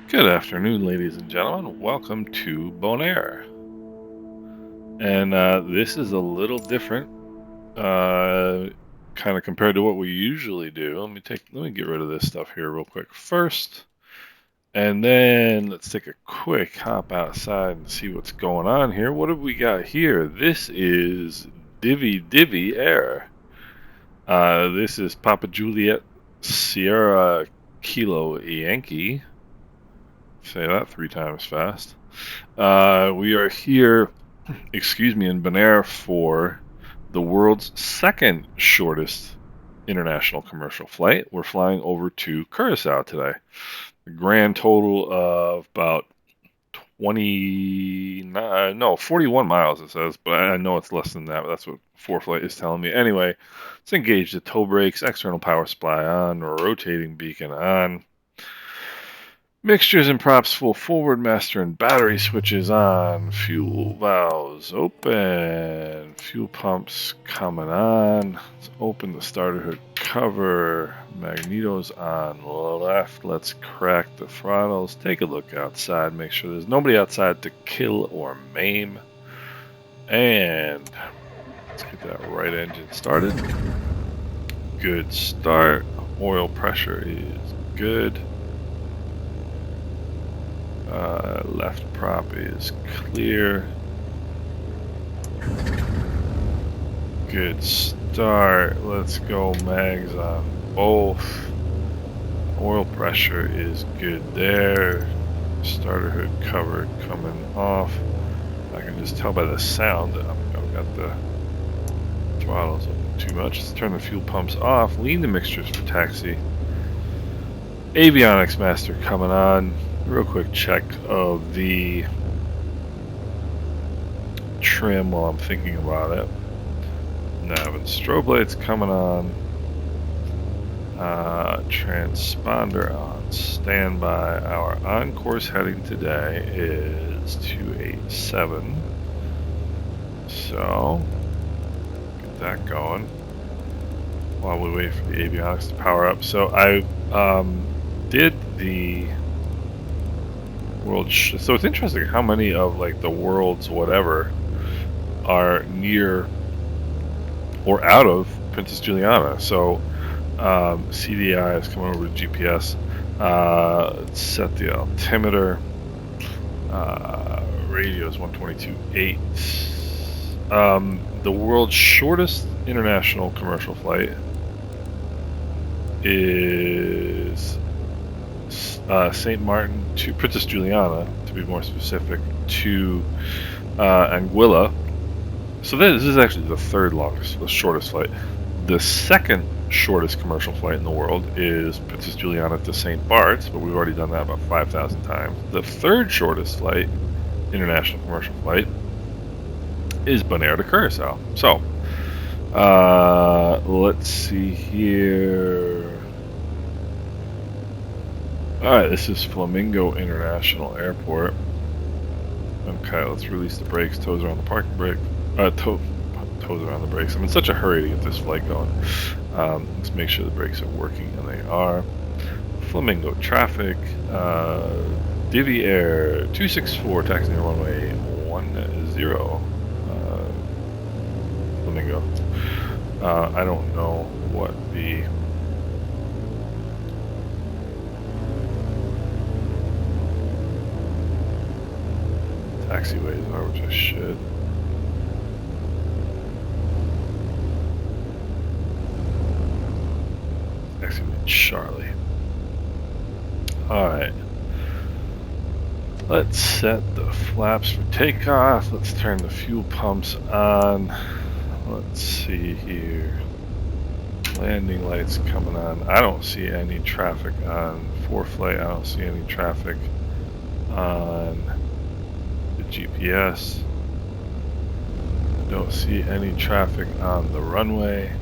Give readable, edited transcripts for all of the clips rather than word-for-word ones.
Good afternoon, ladies and gentlemen. Welcome to Bonaire. And this is a little different, kind of compared to what we usually do. Let me get rid of this stuff here real quick first, and then let's take a quick hop outside and see what's going on here. What have we got here? This is Divi Air. This is Papa Juliet Sierra Kilo Yankee. Say that 3 times fast. We are here, in Bonaire for the world's second shortest international commercial flight. We're flying over to Curacao today. A grand total of about 41 miles it says, but I know it's less than that. But that's what ForeFlight is telling me. Anyway, let's engage the tow brakes, external power supply on, rotating beacon on. Mixtures and props full forward, master and battery switches on, fuel valves open, fuel pumps coming on. Let's open the starter hood cover, magnetos on left. Let's crack the throttles, take a look outside, make sure there's nobody outside to kill or maim. And let's get that right engine started. Good start, oil pressure is good. Left prop is clear. Good start. Let's go mags on both. Oil pressure is good there. Starter hood cover coming off. I can just tell by the sound that I've got the throttles open too much. Let's turn the fuel pumps off. Lean the mixtures for taxi. Avionics master coming on. Real quick check of the trim while I'm thinking about it. Nav and strobe lights coming on. Transponder on standby. Our on-course heading today is 287. So, get that going while we wait for the avionics to power up. So I did the world. So it's interesting how many of like the world's whatever are near or out of Princess Juliana. So CDI is coming over to GPS. Let's set the altimeter. Radio is 122.8. The world's shortest international commercial flight is St. Martin to Princess Juliana, to be more specific, to Anguilla. So this is actually the the shortest flight. The second shortest commercial flight in the world is Princess Juliana to St. Bart's, but we've already done that about 5,000 times. The third shortest flight, international commercial flight, is Bonaire to Curacao. So, let's see here. Alright, this is Flamingo International Airport. Okay, let's release the brakes. Toes around the parking brake. Toes around the brakes. I'm in such a hurry to get this flight going. Let's make sure the brakes are working, and they are. Flamingo traffic. Divi Air 264, taxi near runway 10. Flamingo. I don't know what the taxiways are, which I should. Taxiway Charlie. Alright. Let's set the flaps for takeoff. Let's turn the fuel pumps on. Let's see here. Landing lights coming on. I don't see any traffic on ForeFlight. I don't see any traffic on the GPS. I don't see any traffic on the runway.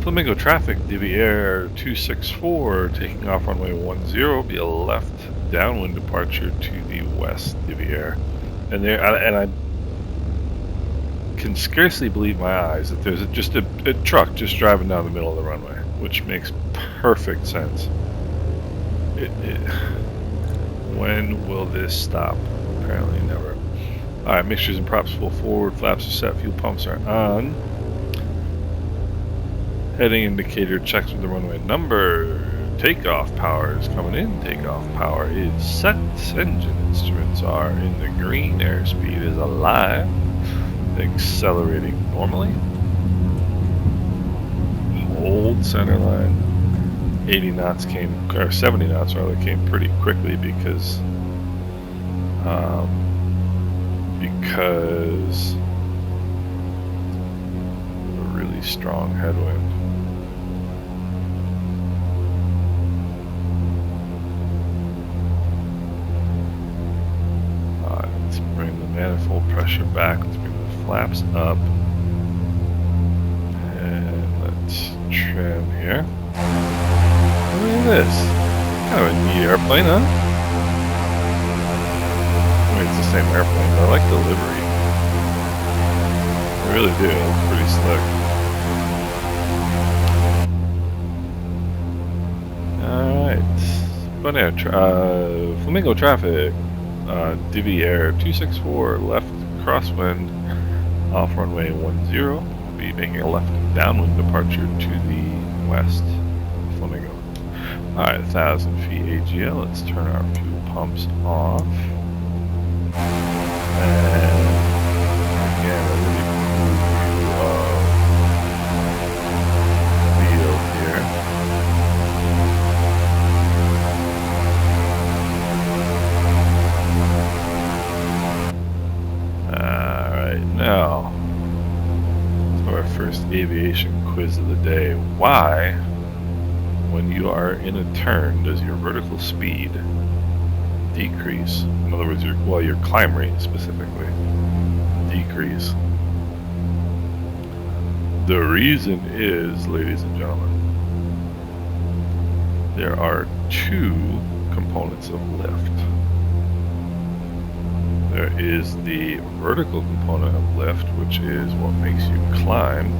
Flamingo traffic, Divi Air 264, taking off runway 10, be a left downwind departure to the west, Divi Air. And I can scarcely believe my eyes that there's just a truck just driving down the middle of the runway, which makes perfect sense. When will this stop? Apparently never. Alright, mixtures and props full forward, flaps are set, fuel pumps are on. Heading indicator checks with the runway number. Takeoff power is coming in. Takeoff power is set. Engine instruments are in the green. Airspeed is alive. Accelerating normally. Hold center line. 80 knots came, or 70 knots rather, came pretty quickly because a really strong headwind. Let's bring the manifold pressure back. Let's bring the flaps up. And let's trim here. Look at this. Kind of a neat airplane, huh? I mean, it's the same airplane, but I like the livery. I really do. It looks pretty slick. Alright. Bonaire, Flamingo traffic. Divi Air 264, left crosswind, off runway 10. We'll be making a left downwind departure to the west. Flamingo. Alright, 1,000 feet AGL. Let's turn our fuel pumps off. And again, a really cool view of here. Alright, now our first aviation quiz of the day. Why, when you are in a turn, does your vertical speed decrease? In other words, your climb rate specifically decrease. The reason is, ladies and gentlemen, there are two components of lift. There is the vertical component of lift, which is what makes you climb.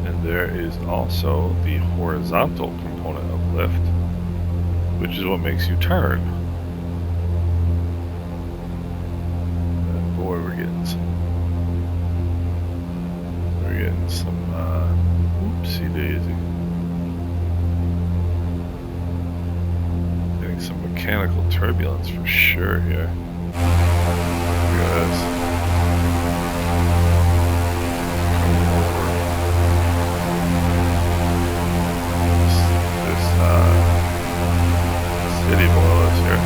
And there is also the horizontal component of lift, which is what makes you turn. And boy, we're getting some oopsie daisy. Some mechanical turbulence for sure here. Look at this. Coming over this city below us here.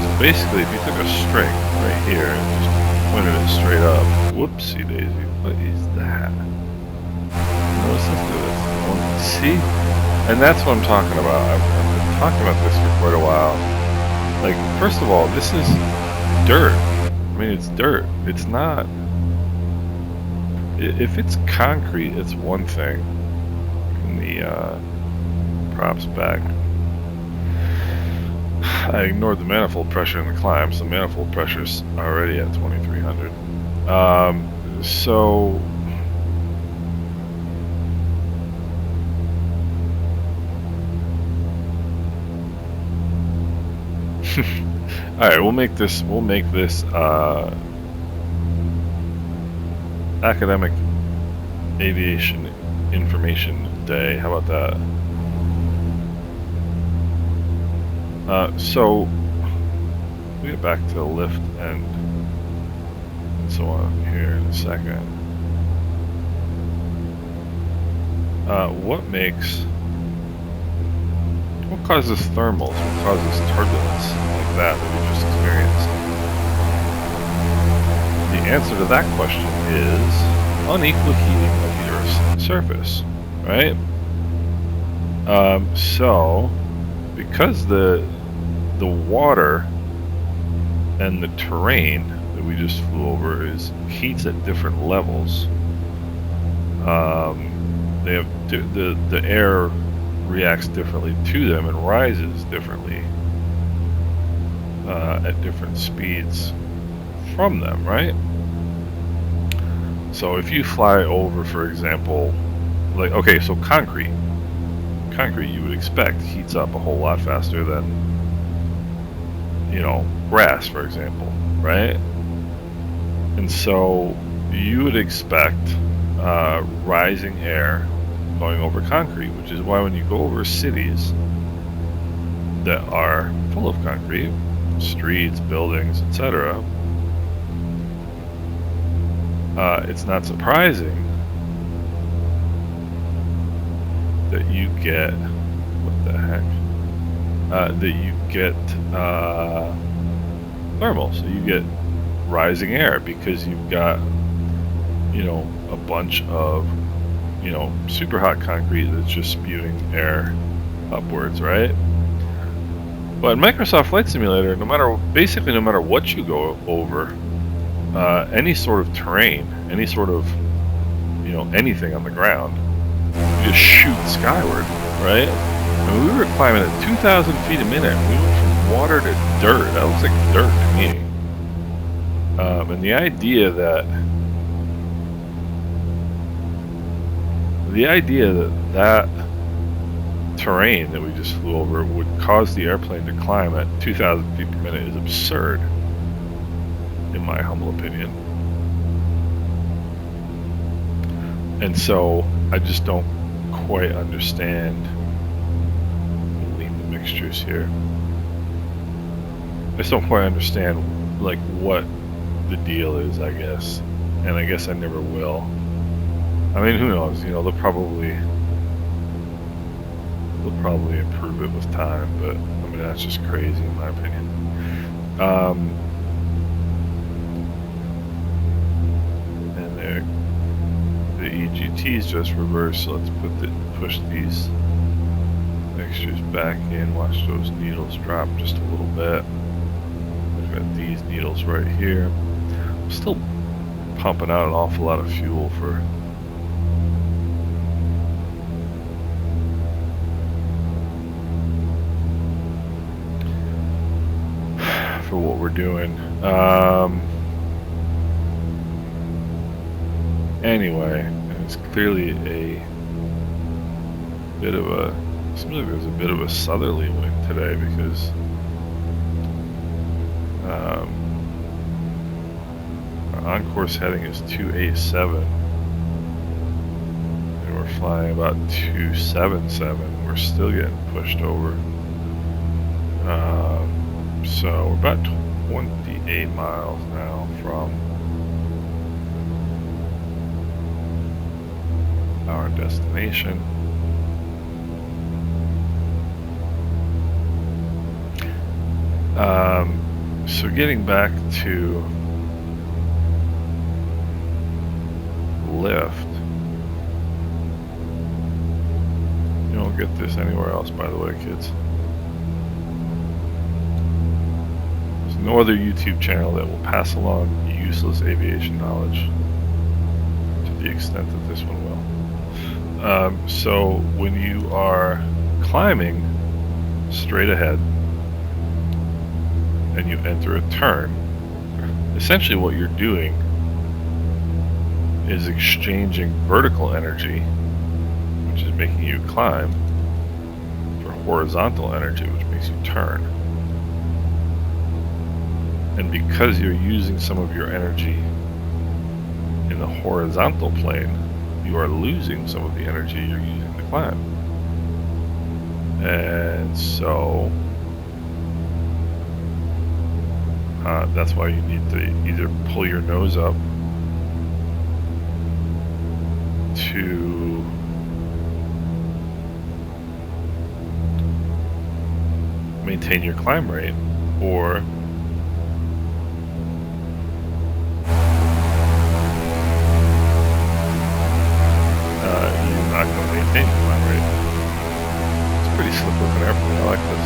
So basically, if you took a string right here and just pointed it straight up, whoopsie daisy, what is that? Let's do this. See? And that's what I'm talking about. I've been talking about this for quite a while. Like, first of all, this is dirt. I mean, it's dirt. It's not... If it's concrete, it's one thing. And the props back. I ignored the manifold pressure in the climb, so manifold pressure's already at 2,300. So... All right, we'll make this academic aviation information day. How about that? So we get back to the lift and so on here in a second. What causes thermals? What causes turbulence like that we just experienced? The answer to that question is unequal heating of the Earth's surface, right? So, because the water and the terrain that we just flew over heats at different levels, they have the air reacts differently to them and rises differently at different speeds from them, right? So if you fly over, for example, like, okay, so concrete you would expect heats up a whole lot faster than, you know, grass, for example, right? And so you would expect rising air going over concrete, which is why when you go over cities that are full of concrete, streets, buildings, etc., it's not surprising that you get, what the heck, that you get thermal. So you get rising air because you've got, you know, a bunch of, you know, super hot concrete that's just spewing air upwards, right? But in Microsoft Flight Simulator, no matter what you go over, any sort of terrain, any sort of, you know, anything on the ground, you just shoot skyward, right? I mean, we were climbing at 2,000 feet a minute. We went from water to dirt. That looks like dirt to me. And the idea that terrain that we just flew over would cause the airplane to climb at 2,000 feet per minute is absurd, in my humble opinion. And so I just don't quite understand. Lean the mixtures here. I just don't quite understand, like, what the deal is, I guess. And I guess I never will. I mean, who knows? You know, they'll probably improve it with time, but I mean, that's just crazy in my opinion. And there, the EGT's just reversed, so let's push these mixtures back in. Watch those needles drop just a little bit. We've got these needles right here. I'm still pumping out an awful lot of fuel for what we're doing. Anyway, it's clearly a bit of a, seems like there's a bit of a southerly wind today because our on-course heading is 287 and we're flying about 277. We're still getting pushed over. So we're about 28 miles now from our destination. So getting back to lift, you don't get this anywhere else, by the way, kids. No other YouTube channel that will pass along useless aviation knowledge to the extent that this one will. So when you are climbing straight ahead and you enter a turn, essentially what you're doing is exchanging vertical energy, which is making you climb, for horizontal energy, which makes you turn. And because you're using some of your energy in the horizontal plane, you are losing some of the energy you're using to climb. And so that's why you need to either pull your nose up to maintain your climb rate, or you're not going to maintain your climb rate. It's pretty slick looking airplane. I like this.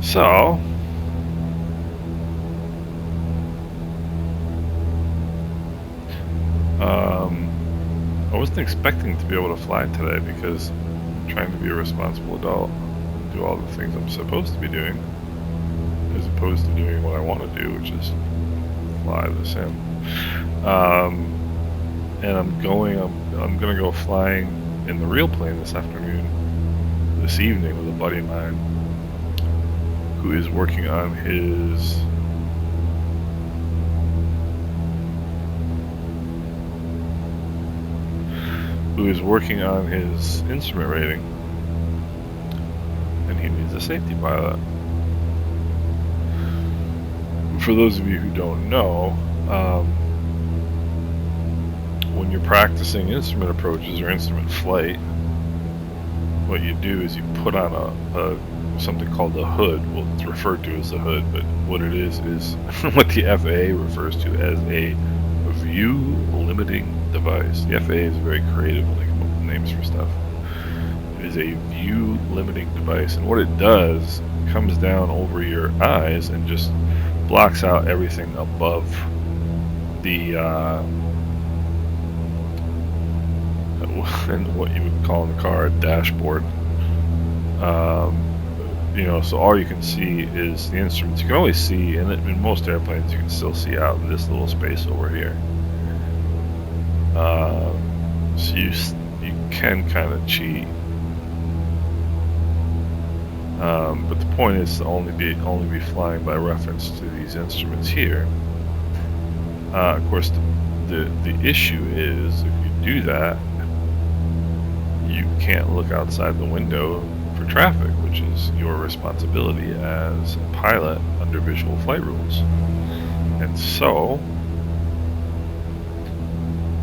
So, I wasn't expecting to be able to fly today because I'm trying to be a responsible adult. do all the things I'm supposed to be doing, as opposed to doing what I want to do, which is fly the sim. And I'm gonna go flying in the real plane this evening with a buddy of mine who is working on his instrument rating, and he needs a safety pilot. For those of you who don't know, when you're practicing instrument approaches or instrument flight, what you do is you put on something called a hood. Well, it's referred to as a hood, but what it is what the FAA refers to as a view limiting device. The FAA is very creative when they come up with names for stuff. It is a view limiting device, and what it does comes down over your eyes and just blocks out everything above the and what you would call in the car a dashboard. You know, so all you can see is the instruments. You can always see, and in most airplanes, you can still see out in this little space over here. So you can kind of cheat, but the point is to only be flying by reference to these instruments here. Of course, the issue is if you do that, you can't look outside the window for traffic, which is your responsibility as a pilot under visual flight rules. And so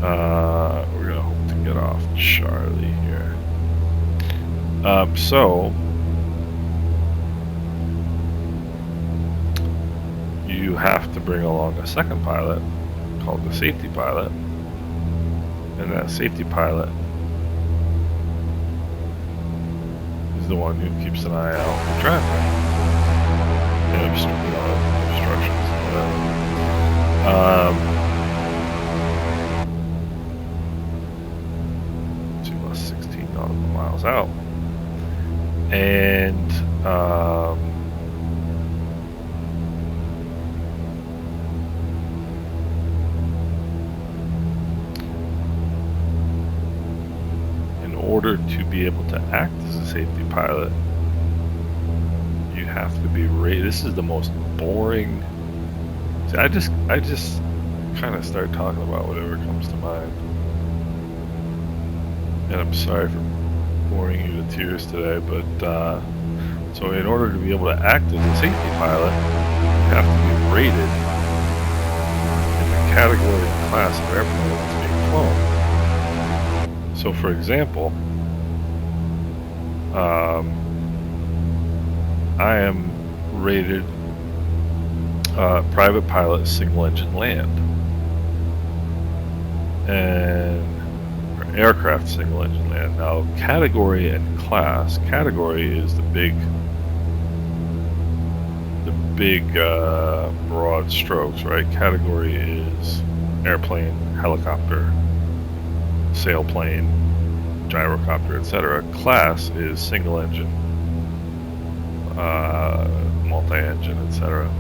we're gonna hope to get off Charlie here. So you have to bring along a second pilot called the safety pilot, and that safety pilot is the one who keeps an eye out for traffic and obstructions. 16 nautical miles out, and in order to be able to act as a safety pilot, you have to be rated. This is the most boring. See, I just kind of start talking about whatever comes to mind. And I'm sorry for boring you to tears today, but so in order to be able to act as a safety pilot, you have to be rated in the category and class of airplane that's being flown. So for example, I am rated private pilot single engine land, and aircraft single engine land. Now category and class. Category is the big broad strokes, right? Category is airplane, helicopter, sailplane, gyrocopter, etc. Class is single engine, multi-engine, etc.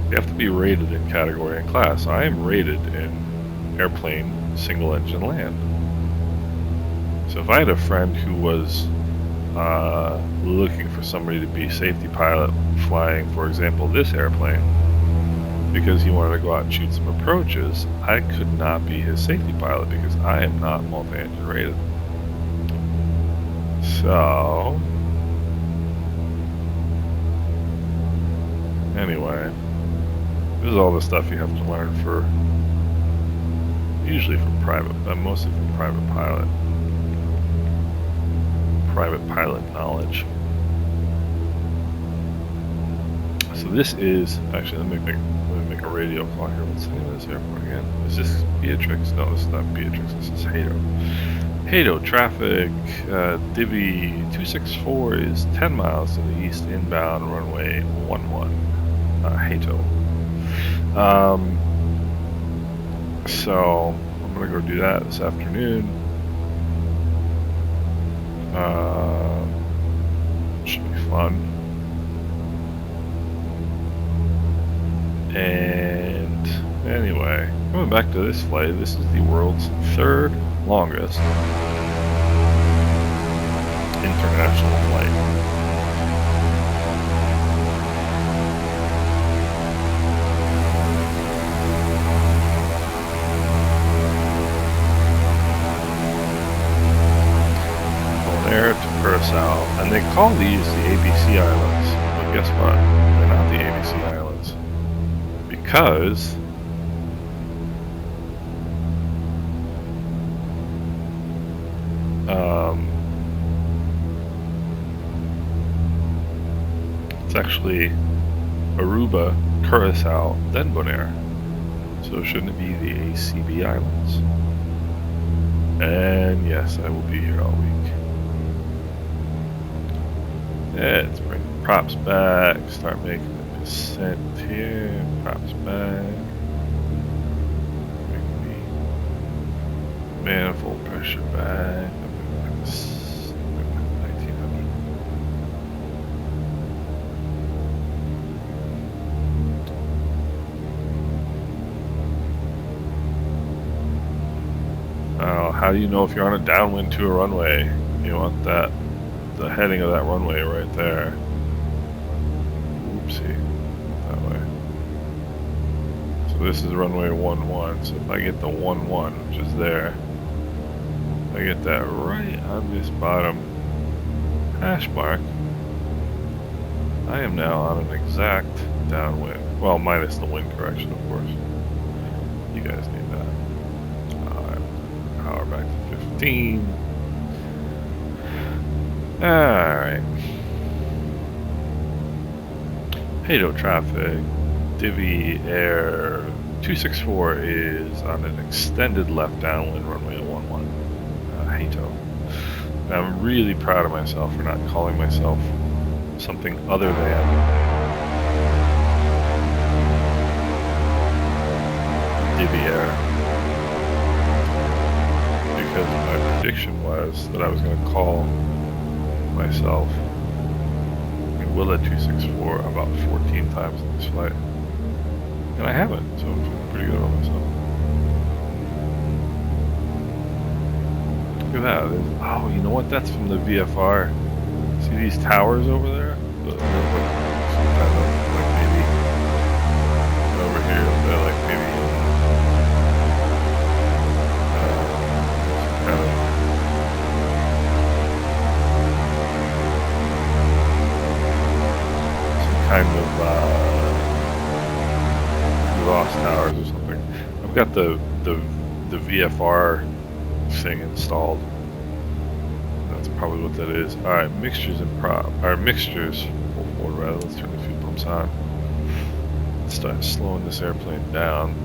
You have to be rated in category and class. I am rated in airplane single engine land. So if I had a friend who was looking for somebody to be safety pilot flying, for example, this airplane, because he wanted to go out and shoot some approaches, I could not be his safety pilot because I am not multi-engine rated. So anyway, this is all the stuff you have to learn for, usually from private, mostly from private pilot knowledge. So this is, actually, let me make a radio call here. What's the name of this airport again? Is this Beatrix? No, this is not Beatrix, this is Hato. Hato traffic, Divi 264 is 10 miles to the east, inbound, runway 11, Hato. So I'm gonna go do that this afternoon. fun. And anyway, coming back to this flight, this is the world's third longest international flight. Bonaire to Curacao, and they call these the ABC Islands, but guess what? They're not the ABC Islands, because it's actually Aruba, Curacao, then Bonaire. So shouldn't it be the ACB Islands? And yes, I will be here all week. Let's bring the props back, start making the descent here, props back. Bring the manifold pressure back. 1900. How do you know if you're on a downwind to a runway? You want that, the heading of that runway right there. Oopsie, that way. So this is runway 11. So if I get the 11, which is there, I get that right on this bottom hash mark, I am now on an exact downwind. Well, minus the wind correction, of course. You guys need that. Power back to 15. Alright. Hado traffic. Divi Air 264 is on an extended left downwind runway at 11. Hado. I'm really proud of myself for not calling myself something other than Divi Air. Because my prediction was that I was going to call myself Willa 264 about 14 times in this flight. And I haven't, so I'm feeling pretty good on myself. Look at that. Oh, you know what? That's from the VFR. See these towers over there? Like maybe over here, they're like maybe kind of lost towers or something. I've got the VFR thing installed. That's probably what that is. All right, mixtures and mixtures. Full forward rather. Let's turn the fuel pumps on. Let's start slowing this airplane down.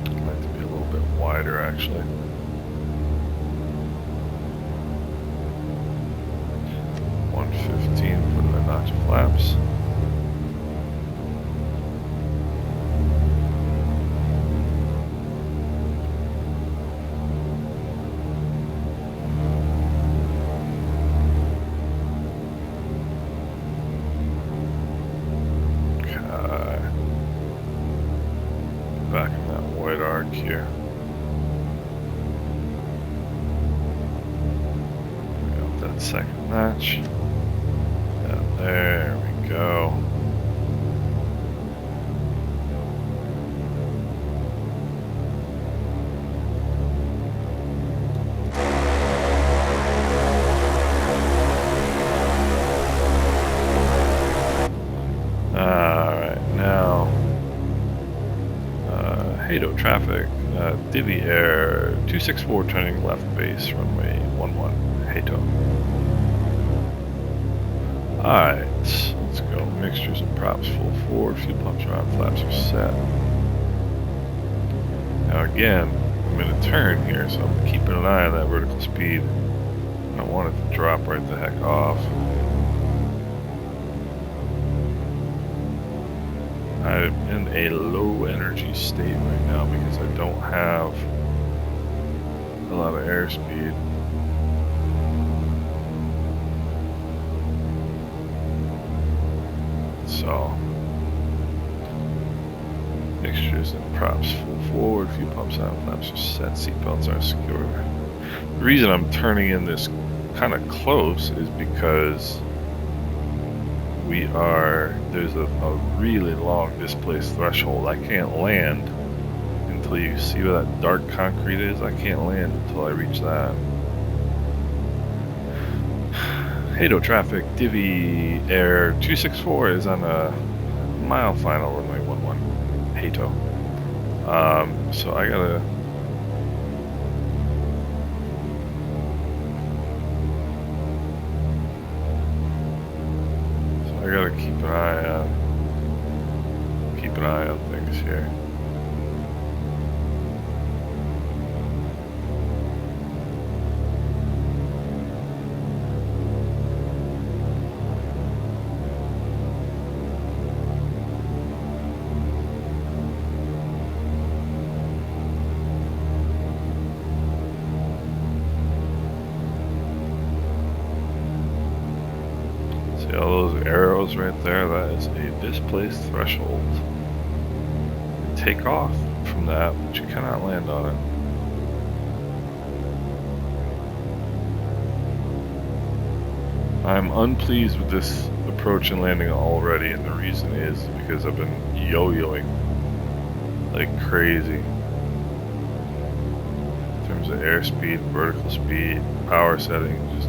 I'd like to be a little bit wider, actually. 115, put in a notch of flaps. Okay. Back in that white arc here. We got that second notch. There we go. Alright, now Hado traffic, Divi Air 264 turning left base runway 11, Hado. Alright, let's go. Mixtures and props full forward. Fuel pumps are on. Flaps are set. Now again, I'm in a turn here, so I'm keeping an eye on that vertical speed. I don't want it to drop right the heck off. I'm in a low energy state right now because I don't have a lot of airspeed. So, mixtures and props full forward, fuel pumps out, flaps are set, seatbelts are secure. The reason I'm turning in this kind of close is because there's a really long displaced threshold. I can't land until you see where that dark concrete is. I can't land until I reach that. Hado traffic, Divi Air 264 is on a mile final runway 11. Hato. So I gotta keep an eye on things here. See all those arrows right there? That is a displaced threshold. Take off from that, but you cannot land on it. I'm unpleased with this approach and landing already, and the reason is because I've been yo-yoing like crazy in terms of airspeed, vertical speed, power settings, just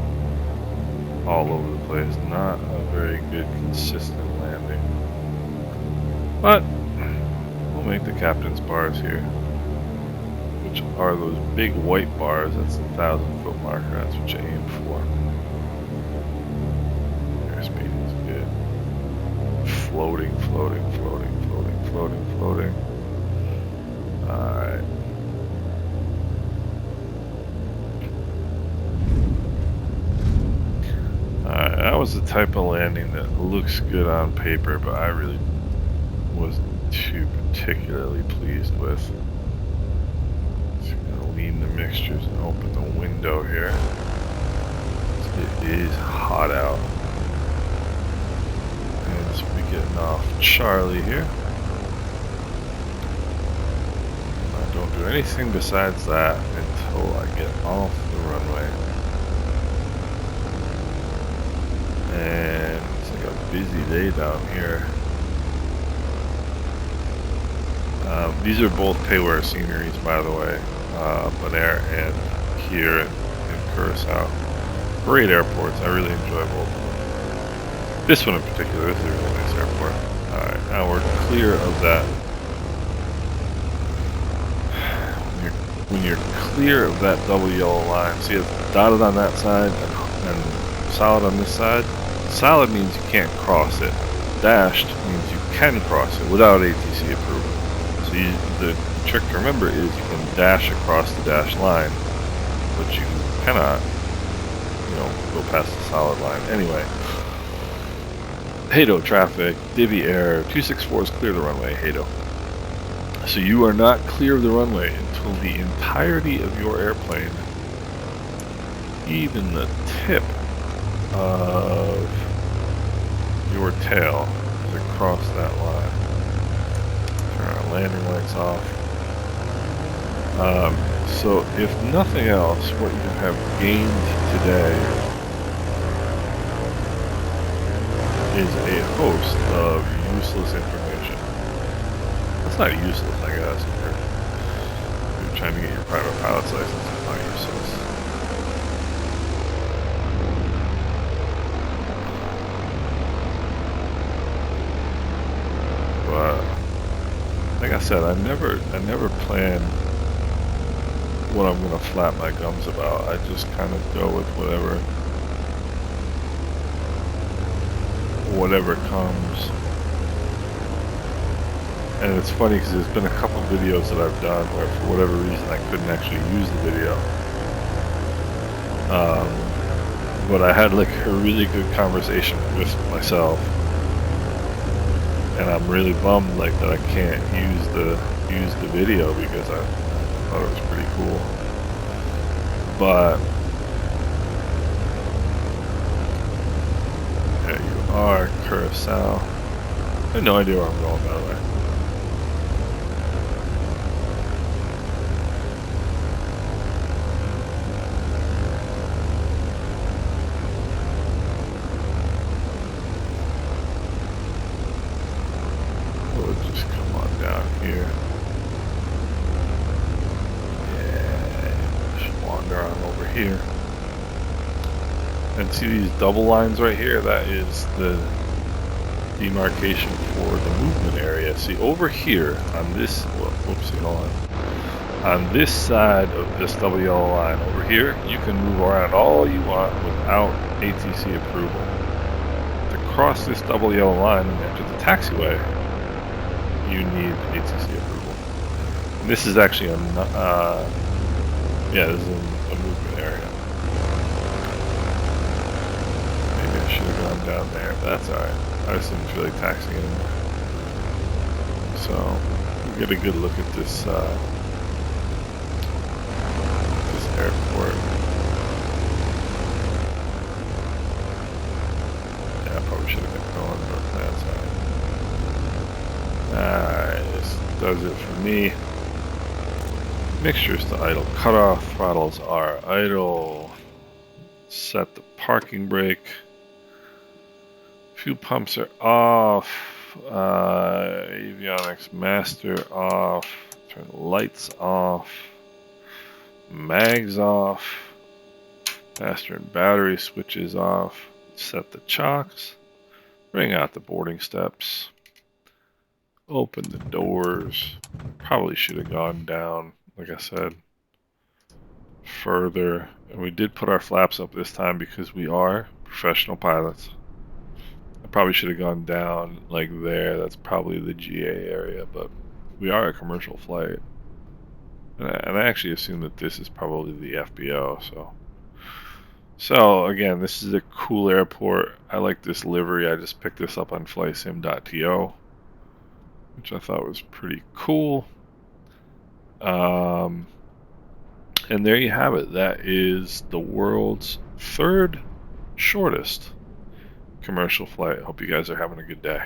all over the place. Not a very good consistent landing, but we'll make the captain's bars here, which are those big white bars. That's the 1,000-foot marker. That's what you aim for. Airspeed is good. Floating, floating, floating, floating, floating, floating. Alright. Alright, that was the type of landing that looks good on paper, but I really wasn't too particularly pleased with. So I'm going to lean the mixtures and open the window here. It is hot out. And so we're getting off Charlie here. And I don't do anything besides that until I get off the runway. And it's like a busy day down here. These are both pay-wear sceneries, by the way. Bonaire and here in Curacao. Great airports. I really enjoy both of them. This one in particular, this is a really nice airport. Alright, now we're clear of that. When you're clear of that double yellow line, see it's dotted on that side and solid on this side. Solid means you can't cross it. Dashed means you can cross it without ATC approval. So the trick to remember is you can dash across the dashed line, but you cannot, go past the solid line. Anyway, Hado traffic, Divi Air 264 is clear of the runway, Hado. So you are not clear of the runway until the entirety of your airplane, even the tip of your tail, is across that line. Turn our landing lights off. So if nothing else, what you have gained today is a host of useless information. That's not useless, I guess. If you're trying to get your private pilot's license, it's not useless. But like I said, I never plan what I'm gonna flap my gums about. I just kind of go with whatever comes. And it's funny because there's been a couple videos that I've done where for whatever reason I couldn't actually use the video. But I had like a really good conversation with myself. And I'm really bummed like that I can't use the video because I thought it was pretty cool. But there you are, Curacao. I have no idea where I'm going, by the way. We'll just come on down here. Yeah, just wander on over here. And see these double lines right here? That is the demarcation for the movement area. See, over here on this, whoopsie, hold on. On this side of this double yellow line over here, you can move around all you want without ATC approval. To cross this double yellow line and enter the taxiway, you need ATC approval. And this is actually a, yeah, this is a movement area. Maybe I should have gone down there, but that's alright. I just didn't feel like taxiing anymore. So, we'll get a good look at this, airport. Yeah, I probably should have kept going, but that's alright. Alright, this does it for me. Mixtures to idle. Cutoff throttles are idle. Set the parking brake. Fuel pumps are off. Avionics master off. Turn the lights off. Mags off. Master and battery switches off. Set the chocks. Bring out the boarding steps. Open the doors. Probably should have gone down, like I said, further. And we did put our flaps up this time because we are professional pilots. I probably should have gone down like there. That's probably the GA area, but we are a commercial flight. And I actually assume that this is probably the FBO, So again, this is a cool airport. I like this livery. I just picked this up on flightsim.to, which I thought was pretty cool. And there you have it. That is the world's third shortest commercial flight. Hope you guys are having a good day.